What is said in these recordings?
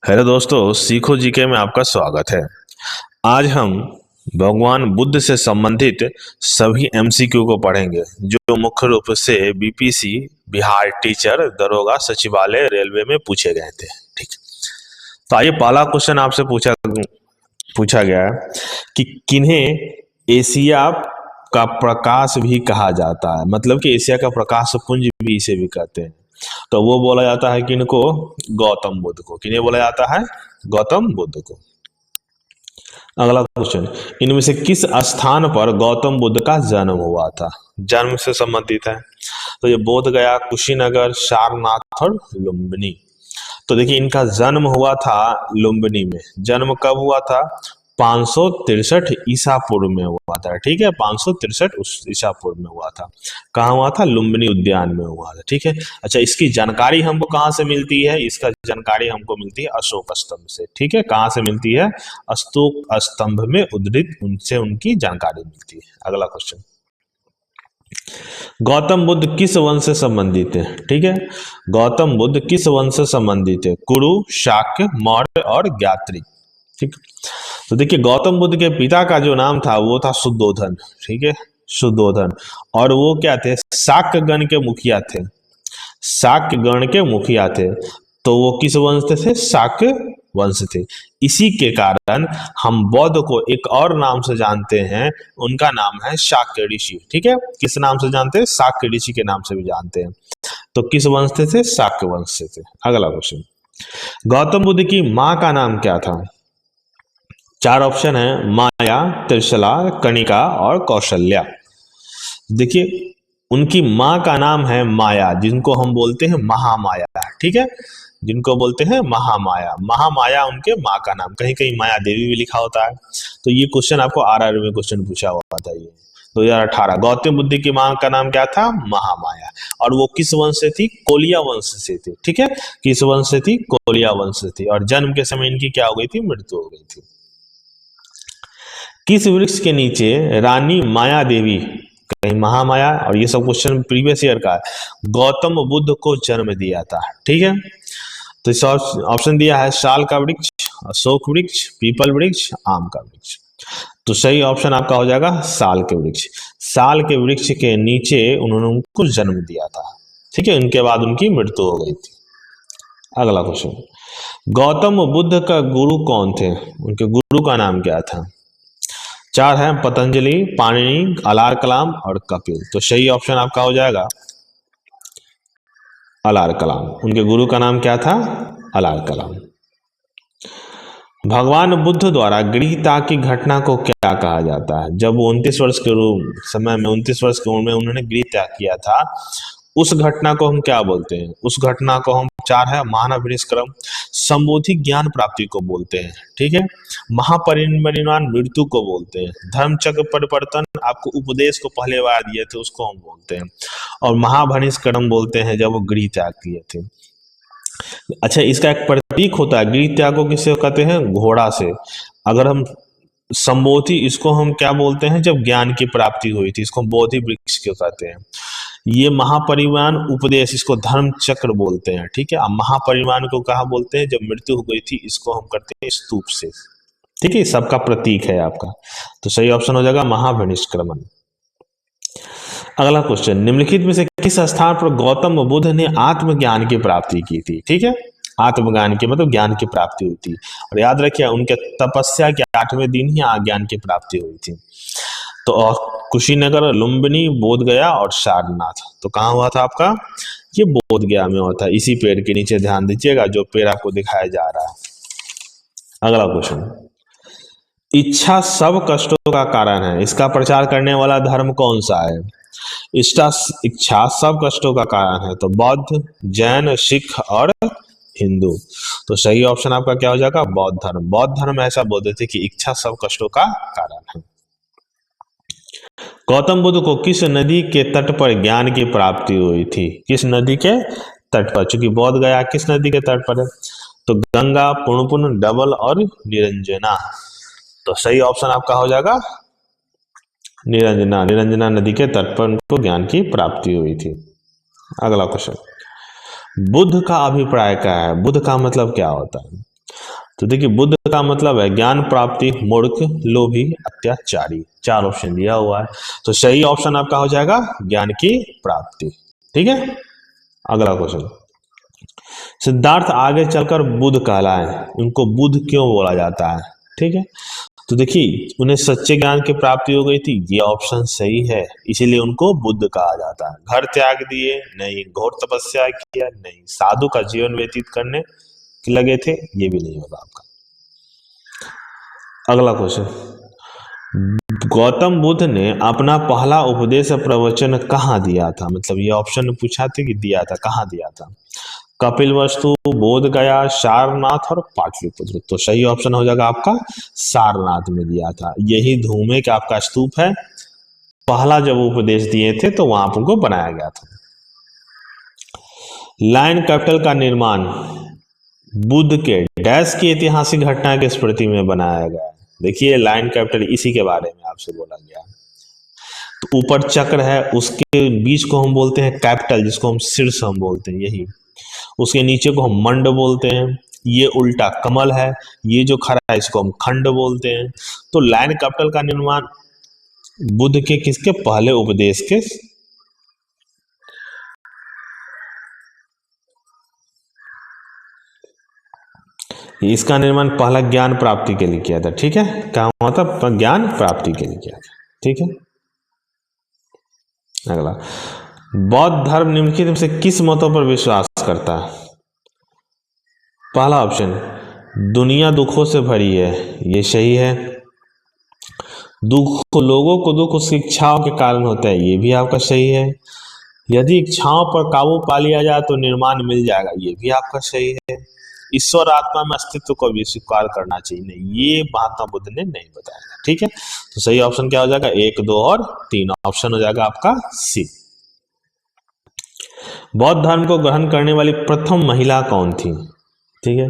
Hello दोस्तों, सीखो GK में आपका स्वागत है। आज हम भगवान बुद्ध से संबंधित सभी एमसीक्यू को पढ़ेंगे जो मुख्य रूप से बीपीसी, बिहार टीचर, दरोगा, सचिवालय, रेलवे में पूछे गए थे। ठीक, तो आइए पहला क्वेश्चन आपसे पूछा पूछा गया है कि किन्हें एशिया का प्रकाश भी कहा जाता है, मतलब कि एशिया का प्रकाश पुंज भी इसे भी कहते हैं। तो वो बोला जाता है किनको? गौतम बुद्ध को। किन्हें बोला जाता है? गौतम बुद्ध को। अगला क्वेश्चन, इनमें से किस स्थान पर गौतम बुद्ध का जन्म हुआ था? जन्म से संबंधित है तो ये बोध गया, कुशीनगर, सारनाथ और लुम्बिनी। तो देखिए इनका जन्म हुआ था लुम्बिनी में। जन्म कब हुआ था? 563 ईसा पूर्व में हुआ था। ठीक है, 563 उस ईसा पूर्व में हुआ था। कहाँ हुआ था? लुम्बिनी उद्यान में हुआ था। ठीक है। अच्छा, इसकी जानकारी हमको कहाँ से मिलती है? इसका जानकारी हमको मिलती है अशोक स्तंभ से। ठीक है, कहाँ से मिलती है? अशोक स्तंभ में उद्धृत उनसे उनकी जानकारी मिलती है। अगला क्वेश्चन, गौतम बुद्ध किस वंश से संबंधित है? ठीक है, गौतम बुद्ध किस वंश से संबंधित है? कुरु, शाक्य, मौर्य और ज्ञात्री। ठीक, तो देखिए गौतम बुद्ध के पिता का जो नाम था वो था शुद्धोधन। ठीक है, शुद्धोधन। और वो क्या थे? शाक्य गण के मुखिया थे। शाक्य गण के मुखिया थे। तो वो किस वंश थे? शाक्य वंश थे। इसी के कारण हम बौद्ध को एक और नाम से जानते हैं, उनका नाम है शाक्य ऋषि। ठीक है, किस नाम से जानते हैं? शाक्य ऋषि के नाम से भी जानते हैं। तो किस वंश से थे? शाक्य वंश से थे। अगला क्वेश्चन, गौतम बुद्ध की माँ का नाम क्या था? चार ऑप्शन है, माया, त्रिशला, कणिका और कौशल्या। देखिए उनकी माँ का नाम है माया, जिनको हम बोलते हैं महामाया। ठीक है, जिनको बोलते हैं महामाया। महामाया उनके माँ का नाम। कहीं कहीं माया देवी भी लिखा होता है। तो ये क्वेश्चन आपको आरआर में क्वेश्चन पूछा हुआ था ये 2018। गौतम बुद्ध की माँ का नाम क्या था? महामाया। और वो किस वंश से थी? कोलिया वंश से थी। ठीक है, किस वंश से थी? कोलिया वंश से थी। और जन्म के समय इनकी क्या हो गई थी? मृत्यु हो गई थी। किस वृक्ष के नीचे रानी माया देवी, कहीं महामाया, और ये सब क्वेश्चन प्रीवियस ईयर का है, गौतम बुद्ध को जन्म दिया था? ठीक है, तो इस ऑप्शन दिया है साल का वृक्ष, अशोक वृक्ष, पीपल वृक्ष, आम का वृक्ष। तो सही ऑप्शन आपका हो जाएगा साल के वृक्ष। साल के वृक्ष के नीचे उन्होंने उनको जन्म दिया था। ठीक है, उनके बाद उनकी मृत्यु हो गई थी। अगला क्वेश्चन, गौतम बुद्ध का गुरु कौन थे? उनके गुरु का नाम क्या था? चार है, पतंजलि, पाणिनि, अलार कलाम और कपिल। तो सही ऑप्शन आपका हो जाएगा अलार कलाम। उनके गुरु का नाम क्या था? अलार कलाम। भगवान बुद्ध द्वारा गृह त्याग की घटना को क्या कहा जाता है? जब वो 29 वर्ष के समय में, 29 वर्ष की उम्र में उन्होंने गृह त्याग किया था, उस घटना को हम क्या बोलते हैं? उस घटना को हम, चार है, महानभिनिष्क्रम, संबोधि ज्ञान प्राप्ति को बोलते हैं। ठीक है, महापरिनिर्वाण मृत्यु को बोलते हैं, धर्म चक्र परिवर्तन, आपको उपदेश को पहले बार दिए थे उसको हम बोलते हैं, और महाभनिष्क्रम बोलते हैं जब वो गृह त्याग किए थे। अच्छा, इसका एक प्रतीक होता है गृह त्याग को, किससे कहते हैं? घोड़ा से। अगर हम संबोधि, इसको हम क्या बोलते हैं? जब ज्ञान की प्राप्ति हुई थी, इसको बोधि वृक्ष क्यों कहते हैं? ये महापरिनिर्वाण उपदेश, इसको धर्म चक्र बोलते हैं। ठीक है, अब महापरिनिर्वाण को कहा बोलते हैं? जब मृत्यु हो गई थी, इसको हम करते हैं स्तूप से। ठीक है, सबका प्रतीक है आपका। तो सही ऑप्शन हो जाएगा महाभिनिष्क्रमण। अगला क्वेश्चन, निम्नलिखित में से किस स्थान पर गौतम बुद्ध ने आत्मज्ञान की प्राप्ति की थी? ठीक है, आत्मज्ञान की मतलब ज्ञान की प्राप्ति हुई थी। और याद रखिए उनके तपस्या के 8वें दिन ही ज्ञान की प्राप्ति हुई थी। तो कुशीनगर, लुम्बिनी, बोध गया और सारनाथ। तो कहाँ हुआ था आपका? ये बोध गया में हुआ था। इसी पेड़ के नीचे ध्यान दीजिएगा जो पेड़ आपको दिखाया जा रहा है। अगला क्वेश्चन, इच्छा सब कष्टों का कारण है, इसका प्रचार करने वाला धर्म कौन सा है? इच्छा सब कष्टों का कारण है। तो बौद्ध, जैन, सिख और हिंदू। तो सही ऑप्शन आपका क्या हो जाएगा? बौद्ध धर्म। बौद्ध धर्म ऐसा बोलते थे कि इच्छा सब कष्टों का कारण है। गौतम बुद्ध को किस नदी के तट पर ज्ञान की प्राप्ति हुई थी? किस नदी के तट पर? चूंकि बोध गया किस नदी के तट पर है? तो गंगा, पुनपुन, डबल और निरंजना। तो सही ऑप्शन आपका हो जाएगा निरंजना। निरंजना नदी के तट पर उनको ज्ञान की प्राप्ति हुई थी। अगला क्वेश्चन, बुद्ध का अभिप्राय क्या है? बुद्ध का मतलब क्या होता है? तो देखिए बुद्ध का मतलब है ज्ञान प्राप्ति, मूर्ख, लोभी, अत्याचारी। 4 ऑप्शन दिया हुआ है, तो सही ऑप्शन आपका हो जाएगा ज्ञान की प्राप्ति। ठीक है, अगला क्वेश्चन। सिद्धार्थ आगे चलकर बुद्ध कहलाए, उनको बुद्ध क्यों बोला जाता है? ठीक है, तो देखिए उन्हें सच्चे ज्ञान की प्राप्ति हो गई थी, ये ऑप्शन सही है, इसीलिए उनको बुद्ध कहा जाता है। घर त्याग दिए नहीं, घोर तपस्या किया नहीं, साधु का जीवन व्यतीत करने लगे थे, ये भी नहीं होगा आपका। अगला क्वेश्चन, गौतम बुद्ध ने अपना पहला उपदेश प्रवचन कहाँ दिया था? मतलब ये ऑप्शन पूछा था कि दिया था, कहाँ दिया था? कपिलवस्तु, बोध गया, सारनाथ और पाटलिपुत्र। तो सही ऑप्शन हो जाएगा आपका सारनाथ में दिया था। यही धूमे का आपका स्तूप है, पहला जब उपदेश दिए थे तो वहां उनको बनाया गया था। लायन कैपिटल का निर्माण बुद्ध के डैश की ऐतिहासिक घटना के स्मृति में बनाया गया है। देखिए लायन कैपिटल इसी के बारे में आपसे बोला गया। तो ऊपर चक्र है, उसके बीच को हम बोलते हैं कैपिटल, जिसको हम शीर्ष हम बोलते हैं, यही। उसके नीचे को हम मंड बोलते हैं, ये उल्टा कमल है, ये जो खड़ा है इसको हम खंड बोलते हैं। तो लायन कैपिटल का निर्माण बुद्ध के किसके पहले उपदेश के इसका निर्माण पहला ज्ञान प्राप्ति के लिए किया था। ठीक है, क्या हुआ था? ज्ञान प्राप्ति के लिए किया था। ठीक है, अगला, बौद्ध धर्म निम्नलिखित में से किस मतों पर विश्वास करता है? पहला ऑप्शन, दुनिया दुखों से भरी है, ये सही है। दुख, लोगों को दुख उसकी इच्छाओं के कारण होता है, ये भी आपका सही है। यदि इच्छाओं पर काबू पा लिया जाए तो निर्माण मिल जाएगा, ये भी आपका सही है। ईश्वर आत्मा में अस्तित्व को भी स्वीकार करना चाहिए, नहीं, ये महात्मा बुद्ध ने नहीं बताया। ठीक है, तो सही ऑप्शन क्या हो जाएगा? 1, 2 और 3 ऑप्शन हो जाएगा आपका सी। बौद्ध धर्म को ग्रहण करने वाली प्रथम महिला कौन थी? ठीक है,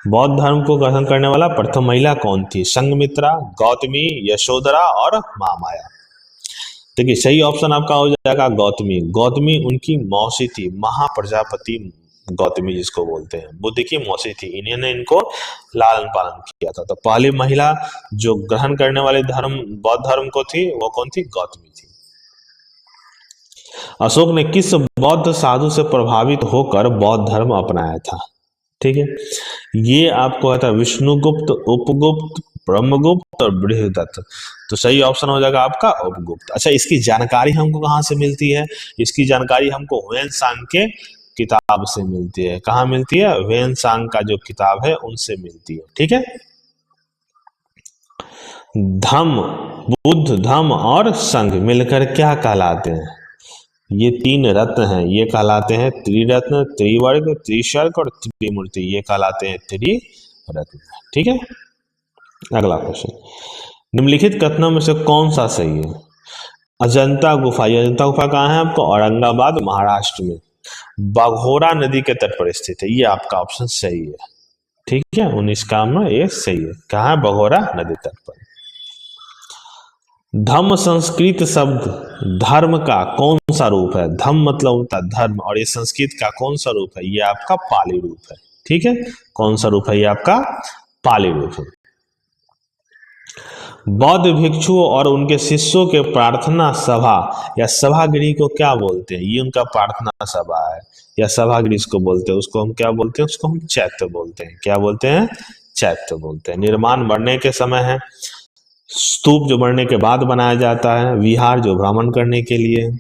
बौद्ध धर्म को ग्रहण करने वाला प्रथम महिला कौन थी? संघमित्रा, गौतमी, यशोधरा और महामाया। देखिए सही ऑप्शन आपका हो जाएगा गौतमी। गौतमी उनकी मौसी थी, महाप्रजापति गौतमी जिसको बोलते हैं, बुद्ध की मौसी थी, इन्होंने इनको लालन पालन किया था। तो पहली महिला जो ग्रहण करने वाले धर्म बौद्ध धर्म को थी वो कौन थी? गौतमी थी। अशोक ने किस बौद्ध साधु से प्रभावित होकर बौद्ध धर्म अपनाया था? ठीक है, ये आपको आता है विष्णुगुप्त, उपगुप्त, ब्रह्मगुप्त और बृहदत्त। तो सही ऑप्शन हो जाएगा आपका उपगुप्त। अच्छा, इसकी जानकारी हमको कहाँ से मिलती है? इसकी जानकारी हमको ह्वेनसांग के किताब से मिलती है। कहाँ मिलती है? ह्वेनसांग का जो किताब है उनसे मिलती है। ठीक है, धम्म, बुद्ध, धम्म और संघ मिलकर क्या कहलाते हैं? ये 3 रत्न हैं, ये कहलाते हैं त्रिरत्न, त्रिवर्ग, त्रिशर्क और त्रिमूर्ति, ये कहलाते हैं त्रिरत्न। ठीक है, अगला क्वेश्चन, निम्नलिखित कथनों में से कौन सा सही है? अजंता गुफा, अजंता गुफा कहाँ है आपको? औरंगाबाद महाराष्ट्र में बाघोरा नदी के तट पर स्थित है, ये आपका ऑप्शन सही है। ठीक है, 19 का में ये सही है। कहाँ है? बाघोरा नदी तट पर। धम्म संस्कृत शब्द धर्म का कौन सा रूप है? धम्म मतलब होता है धर्म, और ये संस्कृत का कौन सा रूप है? ये आपका पाली रूप है। ठीक है, कौन सा रूप है? ये आपका पाली रूप है। बौद्ध भिक्षुओं और उनके शिष्यों के प्रार्थना सभा या सभागृह को क्या बोलते हैं? ये उनका प्रार्थना सभा है या सभागृह इसको बोलते हैं, उसको हम क्या बोलते हैं? उसको हम चैत्य बोलते हैं। क्या बोलते हैं? चैत्य बोलते हैं। निर्माण बढ़ने के समय है, स्तूप जो बढ़ने के बाद बनाया जाता है, विहार जो भ्रमण करने के लिए।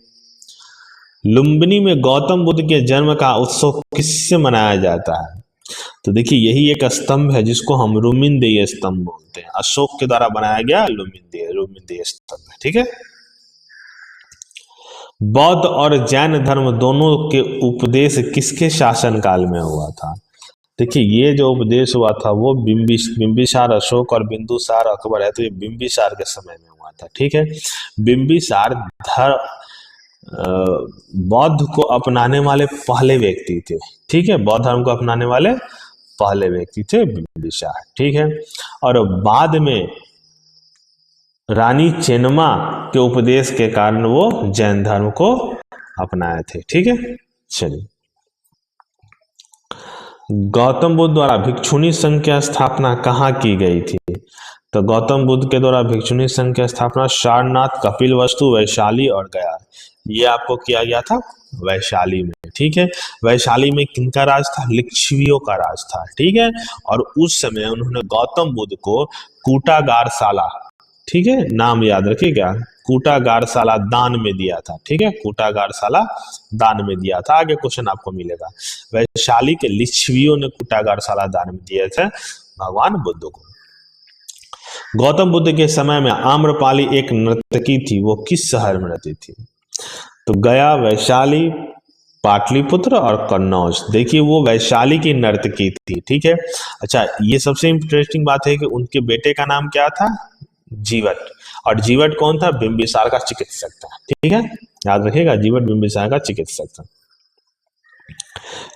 लुम्बिनी में गौतम बुद्ध के जन्म का उत्सव किससे मनाया जाता है? तो देखिए यही एक स्तंभ है जिसको हम रुमिनदेय स्तंभ बोलते हैं, अशोक के द्वारा बनाया गया रुमिनदेय स्तंभ है। ठीक है, बौद्ध और जैन धर्म दोनों के उपदेश किसके शासनकाल में हुआ था? देखिए ये जो उपदेश हुआ था वो बिंबिसार अशोक और बिंदुसार अकबर है, तो ये बिंबिसार के समय में हुआ था। ठीक है, बिंबिसार बौद्ध को अपनाने वाले पहले व्यक्ति थे। ठीक है, बौद्ध धर्म को अपनाने वाले पहले व्यक्ति थे बिंबिसार। ठीक है, और बाद में रानी चेन्नम्मा के उपदेश के कारण वो जैन धर्म को अपनाए थे। ठीक है, चलिए गौतम बुद्ध द्वारा भिक्षुणी संघ की स्थापना कहाँ की गई थी? तो गौतम बुद्ध के द्वारा भिक्षुणी संघ की स्थापना सारनाथ, कपिलवस्तु, वैशाली और गया, ये आपको किया गया था वैशाली में। ठीक है, वैशाली में किनका राज था? लिच्छवियों का राज था। ठीक है, और उस समय उन्होंने गौतम बुद्ध को कूटागारशाला, ठीक है, नाम याद रखिएगा, कूटागारशाला दान में दिया था। ठीक है, कूटागारशाला दान में दिया था। आगे क्वेश्चन आपको मिलेगा, वैशाली के लिच्छवियों ने कूटागारशाला दान में दिए थे भगवान बुद्ध को। गौतम बुद्ध के समय में आम्रपाली एक नर्तकी थी, वो किस शहर में रहती थी? तो गया, वैशाली, पाटलिपुत्र और कन्नौज। देखिए वो वैशाली की नर्तकी थी। ठीक है, अच्छा ये सबसे इंटरेस्टिंग बात है कि उनके बेटे का नाम क्या था? जीवट। और जीवट कौन था? बिंबिसार का चिकित्सक था। ठीक है, याद रखिएगा, जीवट बिंबिसार का चिकित्सक था।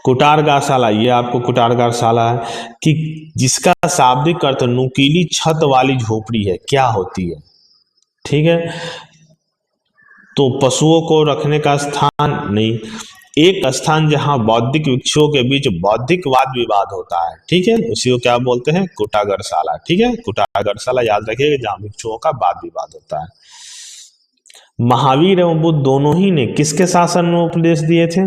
कुटारगारशाला, ये आपको कुटारगारशाला है कि जिसका शाब्दिक अर्थ नुकीली छत वाली झोपड़ी है, क्या होती है? ठीक है, तो पशुओं को रखने का स्थान नहीं, एक स्थान जहां बौद्धिक भिक्षुओं के बीच बौद्धिक वाद विवाद होता है। ठीक है, उसी को क्या बोलते हैं? कुटागरशाला। ठीक है, कुटागरशाला याद रखिएगा, जहां भिक्षुओं का वाद विवाद होता है। महावीर एवं बुद्ध दोनों ही ने किसके शासन में उपदेश दिए थे?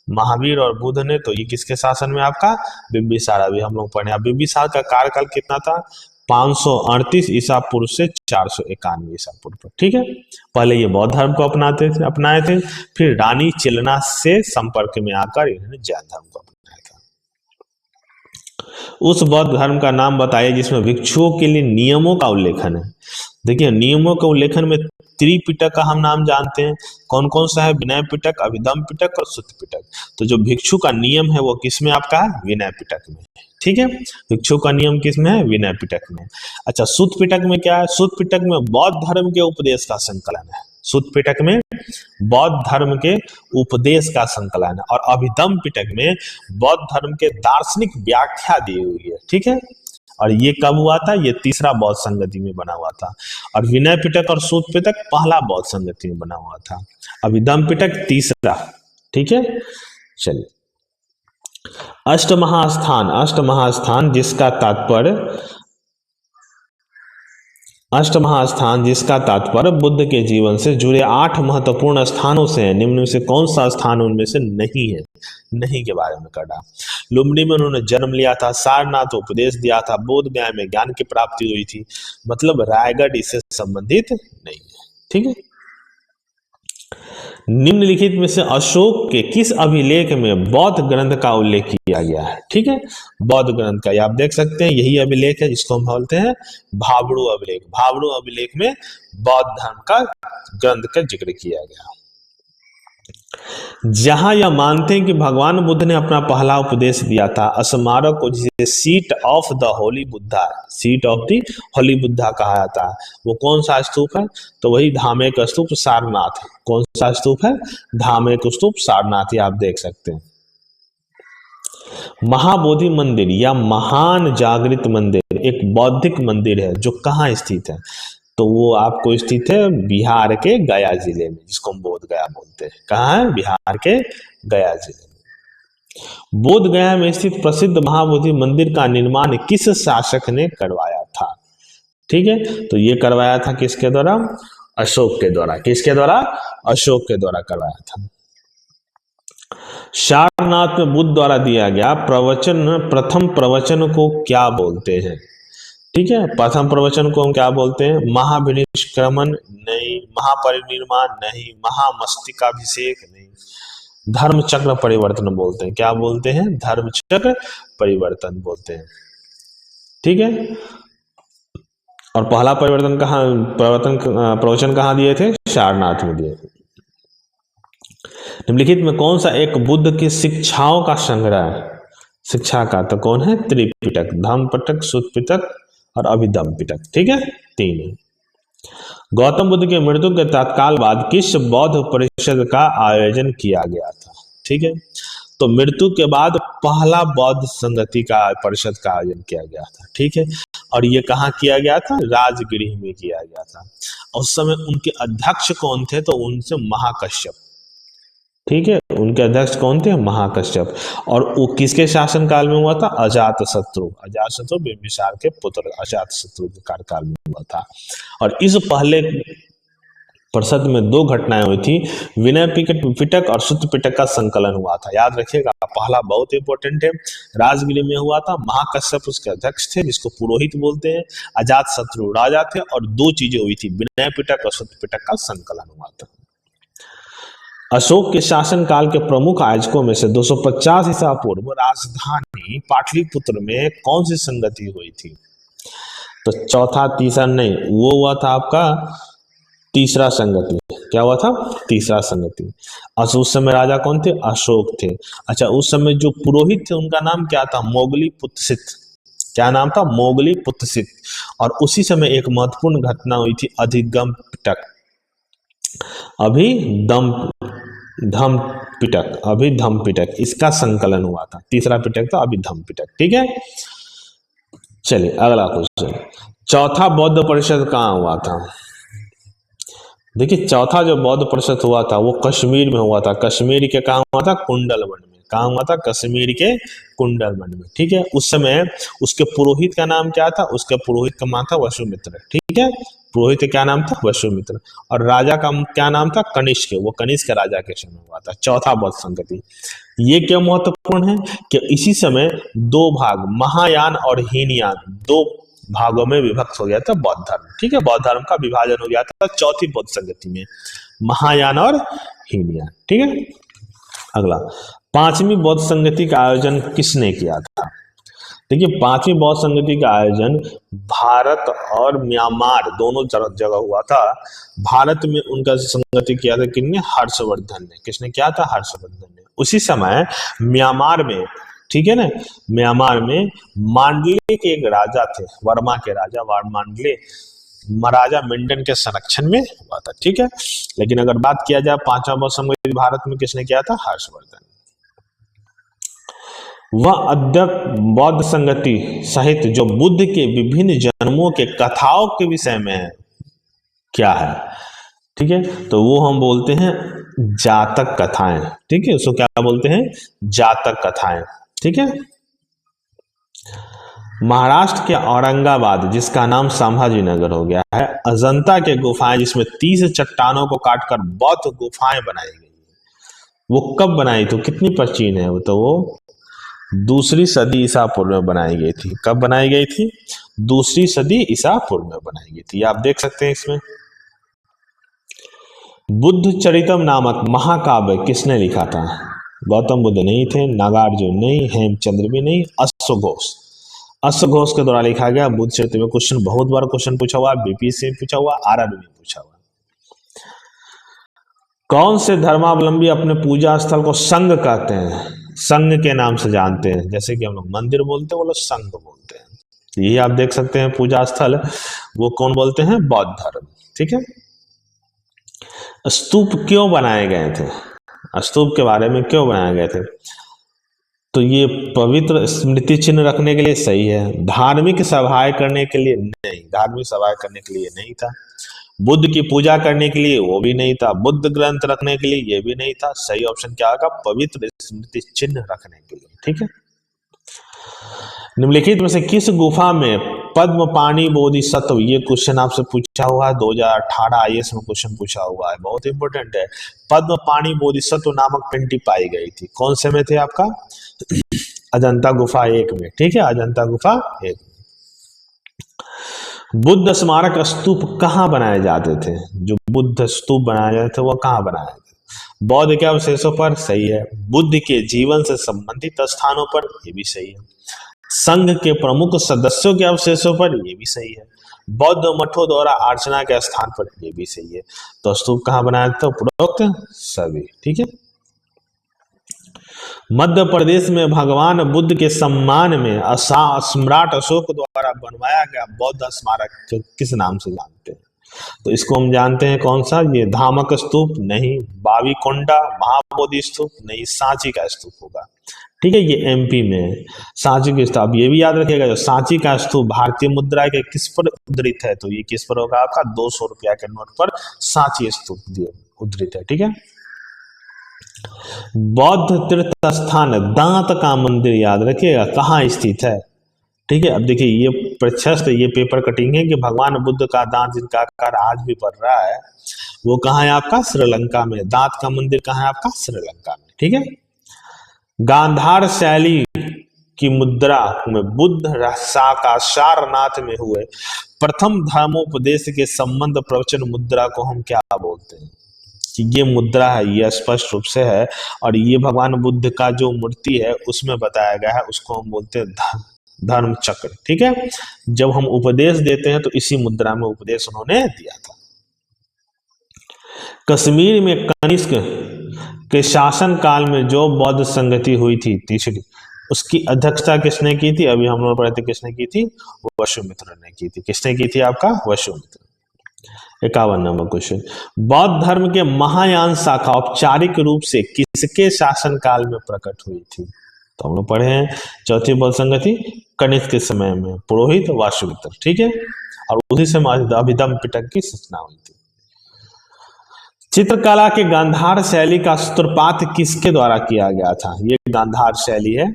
महावीर और बुद्ध ने, तो ये किसके शासन में? आपका बिंबिसार। अभी हम लोग पढ़े, बिंबिसार का कार्यकाल कितना था? 538 ईसा पूर्व से 491 ईसा पूर्व पर। ठीक है, पहले ये बौद्ध धर्म को अपनाए थे, फिर रानी चिलना से संपर्क में आकर इन्होंने जैन धर्म को अपनाया था। उस बौद्ध धर्म का नाम बताइए जिसमें भिक्षुओं के लिए नियमों का उल्लेखन है। देखिए नियमों के उल्लेखन में त्रिपिटक का हम नाम जानते हैं, कौन कौन सा है? विनय पिटक, अभिधम पिटक और सुत्त पिटक। तो जो भिक्षु का नियम है वो किसमें आपका है? विनय पिटक में। ठीक है, भिक्षु का नियम किसमें है? विनय पिटक में। अच्छा, सुत्त पिटक में क्या है? सुत्त पिटक में बौद्ध धर्म के उपदेश का संकलन है। सुत्त पिटक में बौद्ध धर्म के उपदेश का संकलन है, और अभिधम पिटक में बौद्ध धर्म के दार्शनिक व्याख्या दी हुई है। ठीक है, और ये कब हुआ था? ये तीसरा बौद्ध संगति में बना हुआ था। और विनय पिटक और सूत पिटक पहला बौद्ध संगति में बना हुआ था, अभिधम पिटक तीसरा। ठीक है, चलिए अष्टमहास्थान, अष्टमहास्थान जिसका तात्पर्य बुद्ध के जीवन से जुड़े 8 महत्वपूर्ण स्थानों से है, निम्न में से कौन सा स्थान उनमें से नहीं है? नहीं के बारे में करना। लुम्बिनी में उन्होंने जन्म लिया था, सारनाथ उपदेश दिया था, बोध गया में ज्ञान की प्राप्ति हुई थी, मतलब रायगढ़ इससे संबंधित नहीं है। ठीक है, निम्नलिखित में से अशोक के किस अभिलेख में बौद्ध ग्रंथ का उल्लेख किया गया है? ठीक है, बौद्ध ग्रंथ का, आप देख सकते हैं यही अभिलेख है जिसको हम बोलते हैं भाबड़ू अभिलेख। भाबड़ू अभिलेख में बौद्ध धर्म का ग्रंथ का जिक्र किया गया। जहां यह मानते हैं कि भगवान बुद्ध ने अपना पहला उपदेश दिया था, स्मारक को जिसे seat of the Holi Buddha, seat of the Holi Buddha कहा जाता है, वो कौन सा स्तूप है? तो वही धामेक स्तूप सारनाथ। कौन सा स्तूप है? धामेक स्तूप सारनाथ, आप देख सकते हैं। महाबोधि मंदिर या महान जागृत मंदिर एक बौद्धिक मंदिर है जो कहाँ स्थित है? तो वो आपको स्थित है बिहार के गया जिले में, जिसको हम बोध गया बोलते हैं। कहाँ है? बिहार के गया जिले में। बोध गया में स्थित प्रसिद्ध महाबोधि मंदिर का निर्माण किस शासक ने करवाया था? ठीक है, तो ये करवाया था किसके द्वारा? अशोक के द्वारा। किसके द्वारा? अशोक के द्वारा करवाया था। सारनाथ में बुद्ध द्वारा दिया गया प्रथम प्रवचन को क्या बोलते हैं? ठीक है, प्रथम प्रवचन को हम क्या बोलते हैं? महाविनिष्क्रमण नहीं, महापरिनिर्वाण नहीं, महामस्तिकाभिषेक नहीं, धर्म चक्र परिवर्तन बोलते हैं। क्या बोलते हैं? धर्म चक्र परिवर्तन बोलते हैं। ठीक है, और पहला प्रवचन कहाँ दिए थे? सारनाथ में दिए थे। निम्नलिखित में कौन सा एक बुद्ध की शिक्षाओं का संग्रह है? शिक्षा का तो कौन है? त्रिपिटक, धम्मपिटक, सुत्तपिटक और अभिधम पिटक। ठीक है, 3 है। गौतम बुद्ध की मृत्यु के तत्काल बाद किस बौद्ध परिषद का आयोजन किया गया था? ठीक है, तो मृत्यु के बाद पहला बौद्ध संगति का परिषद का आयोजन किया गया था। ठीक है, और ये कहाँ किया गया था? राजगृह में किया गया था। उस समय उनके अध्यक्ष कौन थे? तो उनसे महाकश्यप। ठीक है, उनके अध्यक्ष कौन थे? महाकश्यप। और वो किसके शासनकाल में हुआ था? अजातशत्रु। अजातशत्रु बिंबिसार के पुत्र अजातशत्रु के कार्यकाल में हुआ था। और इस पहले परिषद में दो घटनाएं हुई थी। विनय पिटक और सूत्र पिटक का संकलन हुआ था। याद रखिएगा, पहला बहुत इंपॉर्टेंट है, राजगीर में हुआ था। महाकश्यप उसके अध्यक्ष थे, जिसको पुरोहित बोलते हैं। अजातशत्रु राजा थे। और दो चीजें हुई थी, विनय पिटक और सूत्र पिटक का संकलन हुआ था। अशोक के शासनकाल के प्रमुख आयोजकों में से 250 ईसा पूर्व राजधानी पाटलिपुत्र में कौन सी संगति हुई थी? तो चौथा तीसरा नहीं, वो हुआ था आपका तीसरा संगति। क्या हुआ था? तीसरा संगति। उस समय राजा कौन थे? अशोक थे। अच्छा, उस समय जो पुरोहित थे उनका नाम क्या था? मोगली पुत्रसित। क्या नाम था? मोगली पुत्रसित। और उसी समय एक महत्वपूर्ण घटना हुई थी, अधिगम पिटक, अभिधम पिटक, अभिधम पिटक, इसका संकलन हुआ था। तीसरा पिटक था अभिधम पिटक। ठीक है, चलिए अगला क्वेश्चन। चौथा बौद्ध परिषद कहाँ हुआ था? देखिए, चौथा जो बौद्ध परिषद हुआ था वो कश्मीर में हुआ था। कश्मीर के कहाँ हुआ था? कुंडलवन में। कहाँ हुआ था? कश्मीर के कुंडलवन में। ठीक है, उस समय उसके पुरोहित का नाम क्या था? उसके पुरोहित का नाम था वसुमित्र। ठीक है, पुरोहित का क्या नाम था? वसुमित्र। और राजा का क्या नाम था? कनिष्क। वो कनिष्क राजा के समय हुआ था। चौथा बौद्ध संगति। ये क्यों महत्वपूर्ण है कि इसी समय दो भाग, महायान और हीनयान, दो भागों में विभक्त हो गया था बौद्ध धर्म। ठीक है, बौद्ध धर्म का विभाजन हो गया था चौथी बौद्ध संगति में, महायान और हीनयान। ठीक है, अगला, पांचवी बौद्ध संगति का आयोजन किसने किया था? देखिए, पांचवी बौद्ध संगति का आयोजन भारत और म्यांमार दोनों जगह हुआ था। भारत में उनका संगति किया था किसने? हर्षवर्धन ने। किसने किया था? हर्षवर्धन ने। उसी समय म्यांमार में, ठीक है ना, म्यांमार में मांडले के एक राजा थे, वर्मा के राजा मांडले, महाराजा मिंडन के संरक्षण में हुआ था। ठीक है, लेकिन अगर बात किया जाए पांचवा बौद्ध संगति भारत में किसने किया था? हर्षवर्धन। वह अद्यतन बौद्ध संगति सहित जो बुद्ध के विभिन्न जन्मों के कथाओं के विषय में है, क्या है? ठीक है, तो वो हम बोलते हैं जातक कथाएं। ठीक है, उसको क्या बोलते हैं? जातक कथाएं। ठीक है, महाराष्ट्र के औरंगाबाद, जिसका नाम संभाजी नगर हो गया है, अजंता के गुफाएं, जिसमें 30 चट्टानों को काटकर बौद्ध गुफाएं बनाई गई, वो कब बनाई? तो कितनी प्राचीन है वो? तो वो दूसरी सदी ईसा पूर्व में बनाई गई थी। कब बनाई गई थी? दूसरी सदी ईसा पूर्व में बनाई गई थी। आप देख सकते हैं इसमें। बुद्ध चरितम नामक महाकाव्य किसने लिखा था? गौतम बुद्ध नहीं थे, नागार्जुन नहीं, हेमचंद्र भी नहीं, अश्वघोष। अश्वघोष के द्वारा लिखा गया बुद्ध चरित्र में। क्वेश्चन बहुत बार क्वेश्चन पूछा हुआ, बीपीएससी में पूछा हुआ, आरआरबी में पूछा हुआ। कौन से धर्मावलंबी अपने पूजा स्थल को संघ कहते हैं? संघ के नाम से जानते हैं। जैसे कि हम लोग मंदिर बोलते हैं, वो लोग संघ बोलते हैं। यही आप देख सकते हैं पूजा स्थल, वो कौन बोलते हैं? बौद्ध धर्म। ठीक है, स्तूप क्यों बनाए गए थे? स्तूप के बारे में क्यों बनाए गए थे? तो ये पवित्र स्मृति चिन्ह रखने के लिए सही है। धार्मिक सभाएं करने के लिए नहीं, धार्मिक सभाएं करने के लिए नहीं था। बुद्ध की पूजा करने के लिए वो भी नहीं था। बुद्ध ग्रंथ रखने के लिए ये भी नहीं था। सही ऑप्शन क्या होगा? पवित्र स्मृति चिन्ह रखने के लिए। ठीक है, निम्नलिखित में से किस गुफा में पद्मपाणि बोधिसत्व, ये क्वेश्चन आपसे पूछा हुआ है, 2018 आईएएस में क्वेश्चन पूछा हुआ है, बहुत इंपॉर्टेंट है। पद्मपाणि बोधिसत्व नामक पिंडी पाई गई थी। कौन से में थे आपका? अजंता गुफा 1 में। ठीक है, अजंता गुफा 1। बुद्ध स्मारक स्तूप कहाँ बनाए जाते थे? जो बुद्ध स्तूप बनाए जाते थे वो कहाँ बनाए थे? बौद्ध के अवशेषों पर, सही है। बुद्ध के जीवन से संबंधित स्थानों पर, ये भी सही है। संघ के प्रमुख सदस्यों के अवशेषों पर, ये भी सही है। बौद्ध मठों द्वारा अर्चना के स्थान पर, ये भी सही है। तो स्तूप कहाँ बनाया था? उपरोक्त सभी। ठीक है, मध्य प्रदेश में भगवान बुद्ध के सम्मान में सम्राट अशोक द्वारा बनवाया गया बौद्ध स्मारक किस नाम से जानते हैं? तो इसको हम जानते हैं कौन सा? ये धामक स्तूप नहीं, बावीकोंडा महाबोधि स्तूप नहीं, सांची का स्तूप होगा। ठीक है, ये एमपी में सांची की स्तूप। अब ये भी याद रखिएगा, जो सांची का स्तूप भारतीय मुद्रा के किस पर उद्धृत है? तो ये किस पर होगा? आपका 200 रुपया के नोट पर सांची स्तूप उद्धृत है। ठीक है, बौद्ध तीर्थ स्थान दांत का मंदिर याद रखिएगा कहाँ स्थित है। ठीक है, अब देखिए ये प्रशस्त ये पेपर कटिंग है कि भगवान बुद्ध का दांत जिनका आकार आज भी बढ़ रहा है वो कहाँ है आपका, श्रीलंका में। दांत का मंदिर कहाँ है आपका, श्रीलंका में। ठीक है, गांधार शैली की मुद्रा में बुद्ध का सारनाथ में हुए प्रथम धर्मोपदेश के संबंध प्रवचन मुद्रा को हम क्या बोलते हैं, कि ये मुद्रा है, ये स्पष्ट रूप से है और ये भगवान बुद्ध का जो मूर्ति है उसमें बताया गया है, उसको हम बोलते हैं धर्म चक्र। ठीक है, जब हम उपदेश देते हैं तो इसी मुद्रा में उपदेश उन्होंने दिया था। कश्मीर में कनिष्क के शासन काल में जो बौद्ध संगति हुई थी तीसरी, उसकी अध्यक्षता किसने की थी, अभी हम लोग पढ़े थे किसने की थी, वसुमित्र ने की थी। किसने की थी आपका, वसुमित्र। 51 नंबर क्वेश्चन, बौद्ध धर्म के महायान शाखा औपचारिक रूप से किसके शासन काल में प्रकट हुई थी, तो हम लोग पढ़े हैं चौथी बौद्ध संगति कनिष्क के समय में, पुरोहित वासुमित्र। ठीक है, और उसी समय अभिधम्म पिटक की सूचना हुई थी। चित्रकला के गांधार शैली का सूत्रपात किसके द्वारा किया गया था, ये गांधार शैली है,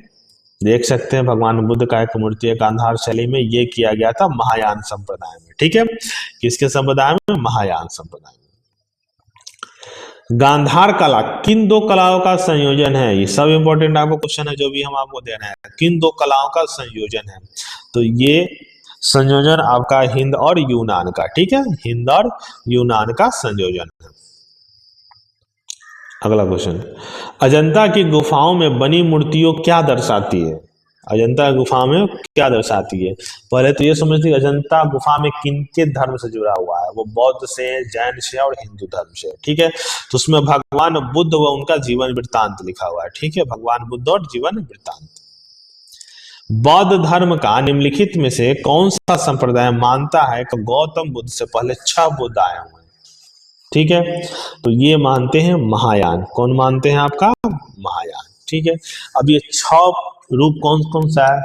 देख सकते हैं भगवान बुद्ध का एक मूर्ति है गांधार शैली में, ये किया गया था महायान संप्रदाय में। ठीक है, किसके संप्रदाय में, महायान संप्रदाय में। गांधार कला किन दो कलाओं का संयोजन है, ये सब इंपॉर्टेंट आपको क्वेश्चन है जो भी हम आपको दे रहे हैं, किन दो कलाओं का संयोजन है, तो ये संयोजन आपका हिंद और यूनान का। ठीक है, हिंद और यूनान का संयोजन है। अगला क्वेश्चन, अजंता की गुफाओं में बनी मूर्तियों क्या दर्शाती है, अजंता गुफा में क्या दर्शाती है, पहले तो ये समझते अजंता गुफा में किनके धर्म से जुड़ा हुआ है, वो बौद्ध से, जैन से और हिंदू धर्म से। ठीक है, तो उसमें भगवान बुद्ध व उनका जीवन वृत्तांत लिखा हुआ है। ठीक है, भगवान बुद्ध और जीवन वृत्तांत। बौद्ध धर्म का निम्नलिखित में से कौन सा संप्रदाय मानता है कि गौतम बुद्ध से पहले 6 बुद्ध आए हुए हैं। ठीक है, तो ये मानते हैं महायान, कौन मानते हैं आपका, महायान। ठीक है, अब ये 6 रूप कौन कौन सा है,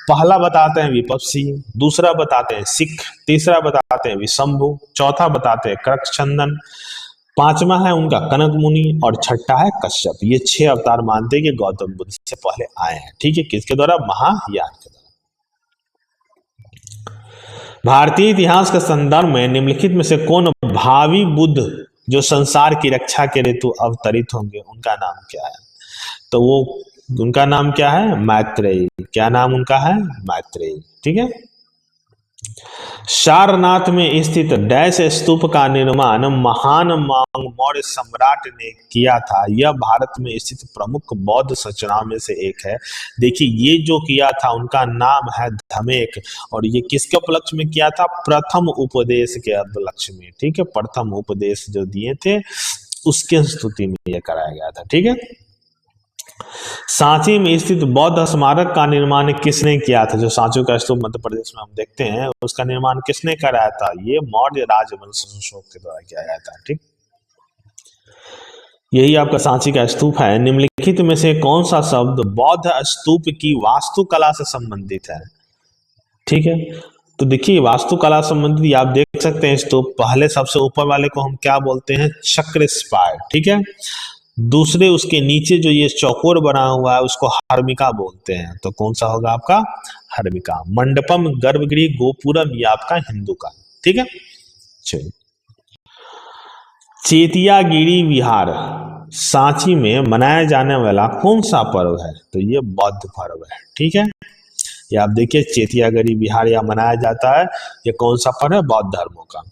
पहला बताते हैं विपस्सी, दूसरा बताते हैं सिख, तीसरा बताते हैं विशंभु, चौथा बताते हैं करकचंदन, पांचवा है उनका कनक मुनि और छठा है कश्यप। ये 6 अवतार मानते हैं कि गौतम बुद्ध से पहले आए हैं। ठीक है, किसके द्वारा, महायान के द्वारा। भारतीय इतिहास के संदर्भ में निम्नलिखित में से कौन भावी बुद्ध जो संसार की रक्षा के हेतु अवतरित होंगे, उनका नाम क्या है, तो वो उनका नाम क्या है, मैत्रेयी। क्या नाम उनका है, मैत्रेयी। ठीक है, सारनाथ में स्थित डैश स्तूप का निर्माण महान मौर्य सम्राट ने किया था, यह भारत में स्थित प्रमुख बौद्ध संरचनाओं में से एक है। देखिए ये जो किया था उनका नाम है धमेक, और ये किसके उपलक्ष्य में किया था, प्रथम उपदेश के उपलक्ष्य में। ठीक है, प्रथम उपदेश जो दिए थे उसके स्तुति में यह कराया गया था। ठीक है, सांची में स्थित बौद्ध स्मारक का निर्माण किसने किया था, जो सांची का स्तूप मध्य प्रदेश में हम देखते हैं, उसका निर्माण किसने कराया था, ये मौर्य राजवंश अशोक के द्वारा किया गया था। ठीक, यही आपका सांची का स्तूप है। निम्नलिखित में से कौन सा शब्द बौद्ध स्तूप की वास्तुकला से संबंधित है। ठीक है, तो देखिए वास्तुकला संबंधित आप देख सकते हैं स्तूप, पहले सबसे ऊपर वाले को हम क्या बोलते हैं, चक्र स्पायर। ठीक है, दूसरे उसके नीचे जो ये चौकोर बना हुआ है उसको हर्मिका बोलते हैं, तो कौन सा होगा आपका, हर्मिका। मंडपम, गर्भगृह, गोपुरम, ये आपका हिंदू का। ठीक है, चलिए, चेतियागिरी विहार सांची में मनाया जाने वाला कौन सा पर्व है, तो ये बौद्ध पर्व है। ठीक है, ये आप देखिए चेतियागिरी विहार या मनाया जाता है, ये कौन सा पर्व है, बौद्ध धर्मों का।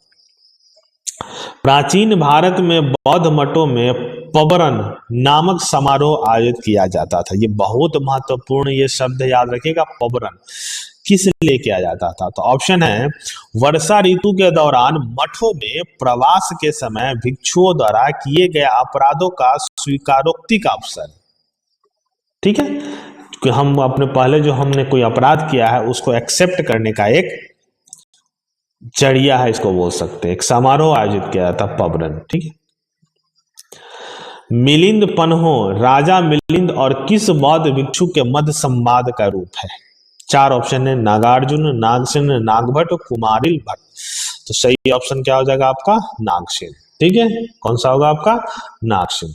प्राचीन भारत में बौद्ध मठों में पबरन नामक समारोह आयोजित किया जाता था। ये बहुत महत्वपूर्ण ये शब्द याद रखिएगा, पबरन किस लिए किया जाता था, तो ऑप्शन है वर्षा ऋतु के दौरान मठों में प्रवास के समय भिक्षुओं द्वारा किए गए अपराधों का स्वीकारोक्ति का अवसर। ठीक है, कि हम अपने पहले जो हमने कोई अपराध किया है उसको एक्सेप्ट करने का एक जरिया है, इसको बोल सकते हैं। एक समारोह आयोजित किया था पबरन। ठीक है, मिलिंद पन्हो राजा मिलिंद और किस बौद्ध भिक्षु के मध्य संवाद का रूप है। 4 ऑप्शन है, नागार्जुन, नागसेन, नागभट्ट, कुमारिल भट्ट। तो सही ऑप्शन क्या हो जाएगा आपका, नागसेन। ठीक है, कौन सा होगा आपका, नागसेन।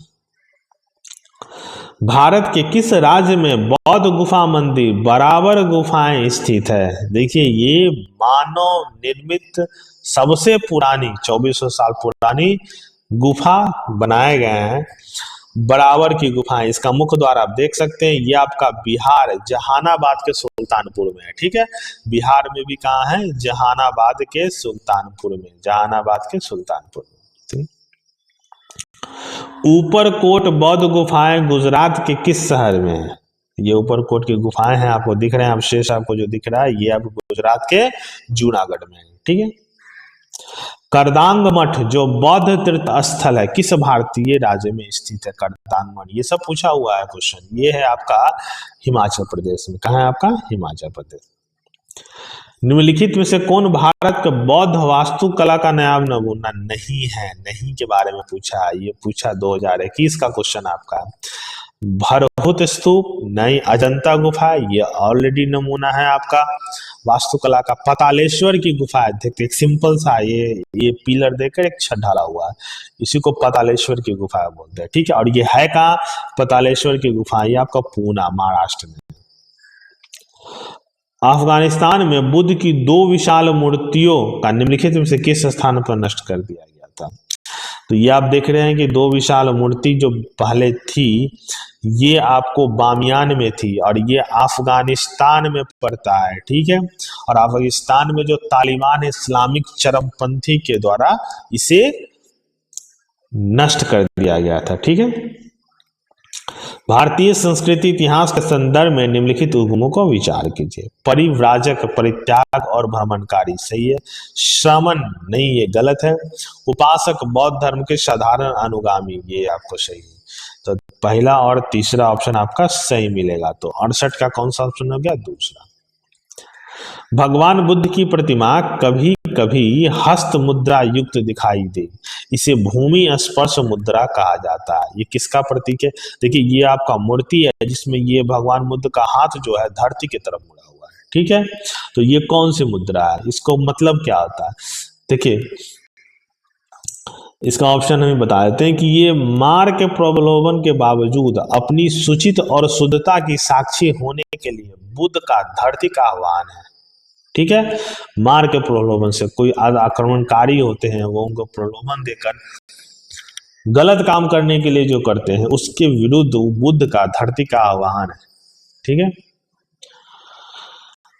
भारत के किस राज्य में बौद्ध गुफा मंदिर बराबर गुफाएं स्थित है? देखिए ये मानव निर्मित सबसे पुरानी 2400 साल पुरानी गुफा बनाए गए हैं, बराबर की गुफाएं। इसका मुख्य द्वार आप देख सकते हैं, ये आपका बिहार जहानाबाद के सुल्तानपुर में है। ठीक है, बिहार में भी कहाँ है? जहानाबाद के सुल्तानपुर में, जहानाबाद के सुल्तानपुर में। ठीक? ऊपरकोट बौद्ध गुफाएं गुजरात के किस शहर में है? ये ऊपरकोट की गुफाएं हैं, आपको दिख रहे हैं, अवशेष आपको जो दिख रहा है ये आपको गुजरात के जूनागढ़ में है। ठीक है, करदांग मठ जो बौद्ध तीर्थ स्थल है किस भारतीय राज्य में स्थित है? करदांग मठ, ये सब पूछा हुआ है क्वेश्चन। ये है आपका हिमाचल प्रदेश में। कहाँ है आपका? हिमाचल प्रदेश। निम्नलिखित में से कौन भारत का बौद्ध वास्तुकला का नायाब नमूना नहीं है? नहीं के बारे में पूछा है, ये पूछा 2021 का क्वेश्चन आपका। भरहुत स्तूप नहीं, अजंता गुफा ये ऑलरेडी नमूना है आपका वास्तुकला का। पतालेश्वर की गुफा है, देखते एक सिंपल सा ये पिलर देकर एक छत ढाला हुआ है, इसी को पतालेश्वर की गुफा बोलते हैं। ठीक है, और ये है कहाँ? पतालेश्वर की गुफा ये आपका पूना महाराष्ट्र में। अफगानिस्तान में बुद्ध की 2 विशाल मूर्तियों का निम्नलिखित में से किस स्थान पर नष्ट कर दिया गया था? तो ये आप देख रहे हैं कि 2 विशाल मूर्ति जो पहले थी ये आपको बामियान में थी और ये अफगानिस्तान में पड़ता है। ठीक है, और अफगानिस्तान में जो तालिबान इस्लामिक चरमपंथी के द्वारा इसे नष्ट कर दिया गया था। ठीक है, भारतीय संस्कृति इतिहास के संदर्भ में निम्नलिखित उद्गमों को विचार कीजिए। परिव्राजक, परित्याग और भ्रमणकारी सही है। श्रमण नहीं, ये गलत है। उपासक, बौद्ध धर्म के साधारण अनुगामी, ये आपको सही है। तो पहला और तीसरा ऑप्शन आपका सही मिलेगा। तो 68 का कौन सा ऑप्शन हो गया? दूसरा। भगवान बुद्ध की प्रतिमा कभी कभी हस्त मुद्रा युक्त दिखाई दे, इसे भूमि स्पर्श मुद्रा कहा जाता है। ये किसका प्रतीक है? देखिए ये आपका मूर्ति है जिसमें ये भगवान बुद्ध का हाथ जो है धरती की तरफ मुड़ा हुआ है। ठीक है, तो ये कौन सी मुद्रा है? इसको मतलब क्या होता है? देखिए इसका ऑप्शन हमें बता देते हैं कि ये मार के प्रलोभन के बावजूद अपनी सुचित और शुद्धता की साक्षी होने के लिए बुद्ध का धरती का आह्वान है। ठीक है, मार के प्रलोभन से कोई आक्रमणकारी होते हैं वो उनको प्रलोभन देकर गलत काम करने के लिए जो करते हैं उसके विरुद्ध बुद्ध का धरती का आह्वान है। ठीक है,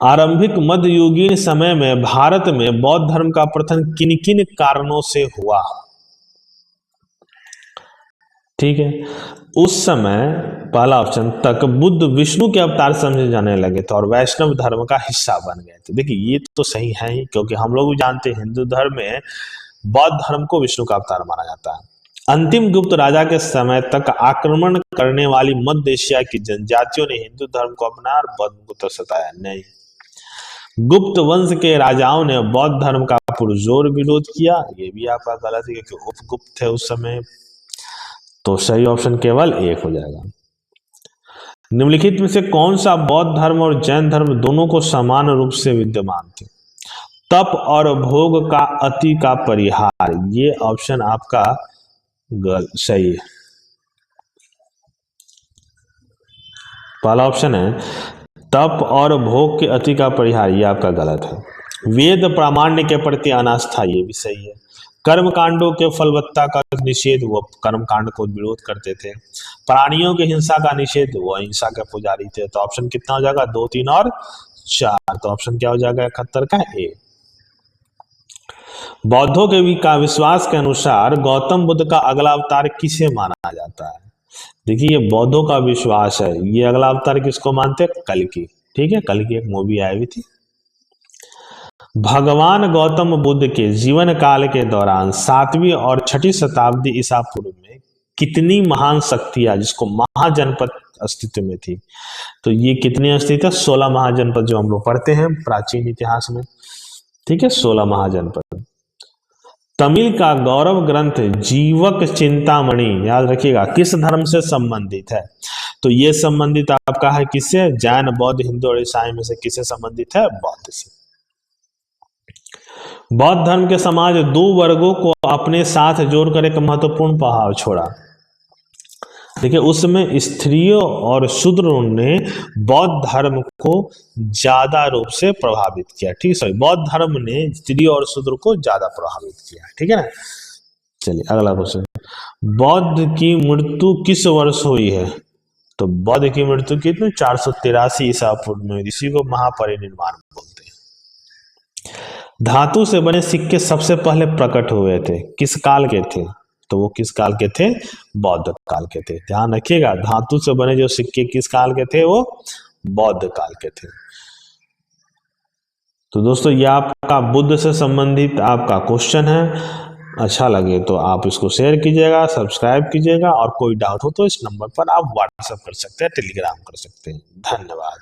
आरंभिक मध्ययुगीन समय में भारत में बौद्ध धर्म का प्रथम किन किन कारणों से हुआ? ठीक है, उस समय पहला ऑप्शन तक बुद्ध विष्णु के अवतार समझे जाने लगे थे और वैष्णव धर्म का हिस्सा बन गए थे। देखिए ये तो सही है ही, क्योंकि हम लोग भी जानते हैं हिंदू धर्म में बौद्ध धर्म को विष्णु का अवतार माना जाता है। अंतिम गुप्त राजा के समय तक आक्रमण करने वाली मध्य एशिया की जनजातियों ने हिंदू धर्म को अपनाया और बौद्ध को सताया नहीं। गुप्त वंश के राजाओं ने बौद्ध धर्म का पुरजोर विरोध किया, ये भी आपका गलत है क्योंकि उपगुप्त थे उस समय। तो सही ऑप्शन केवल 1 हो जाएगा। निम्नलिखित में से कौन सा बौद्ध धर्म और जैन धर्म दोनों को समान रूप से विद्यमान थे? तप और भोग का अति का परिहार, ये ऑप्शन आपका सही है। पहला ऑप्शन है तप और भोग के अति का परिहार, ये आपका गलत है। वेद प्रामाण्य के प्रति अनास्था, ये भी सही है। कर्म कांडों के फलवत्ता का निषेध, वो कर्म कांड को विरोध करते थे। प्राणियों के हिंसा का निषेध, वो हिंसा के पुजारी थे। तो ऑप्शन कितना हो जाएगा? 2, 3 और 4। तो ऑप्शन क्या हो जाएगा? 71 का ए। बौद्धों के का विश्वास के अनुसार गौतम बुद्ध का अगला अवतार किसे माना जाता है? देखिए ये बौद्धों का विश्वास है, ये अगला अवतार किसको मानते हैं? कल्कि। ठीक है, कल्कि एक मूवी आई हुई थी। भगवान गौतम बुद्ध के जीवन काल के दौरान 7वीं और 6ठी शताब्दी ईसा पूर्व में कितनी महान शक्तियां जिसको महाजनपद अस्तित्व में थी? तो ये कितनी अस्तित्व? 16 महाजनपद जो हम लोग पढ़ते हैं प्राचीन इतिहास में। ठीक है, 16 महाजनपद। तमिल का गौरव ग्रंथ जीवक चिंतामणि, याद रखिएगा, किस धर्म से संबंधित है? तो ये संबंधित आपका है किससे? जैन, बौद्ध, हिंदू और ईसाई में से किससे संबंधित है? बौद्ध से। बौद्ध धर्म के समाज 2 वर्गों को अपने साथ जोड़कर एक महत्वपूर्ण प्रभाव छोड़ा। देखिए उस समय स्त्रियों और शूद्रों ने बौद्ध धर्म को ज्यादा रूप से प्रभावित किया। ठीक है, बौद्ध धर्म ने स्त्रियों और शूद्र को ज्यादा प्रभावित किया। ठीक है ना। चलिए अगला क्वेश्चन, बौद्ध की मृत्यु किस वर्ष हुई है? तो बौद्ध की मृत्यु कितनी? 483 ईसा पूर्व में। इसी को महापरिनिर्वाण बोलते हैं। धातु से बने सिक्के सबसे पहले प्रकट हुए थे, किस काल के थे? तो वो किस काल के थे? बौद्ध काल के थे। ध्यान रखिएगा, धातु से बने जो सिक्के किस काल के थे? वो बौद्ध काल के थे। तो दोस्तों ये आपका बुद्ध से संबंधित आपका क्वेश्चन है। अच्छा लगे तो आप इसको शेयर कीजिएगा, सब्सक्राइब कीजिएगा, और कोई डाउट हो तो इस नंबर पर आप व्हाट्सएप कर सकते हैं, टेलीग्राम कर सकते हैं। धन्यवाद।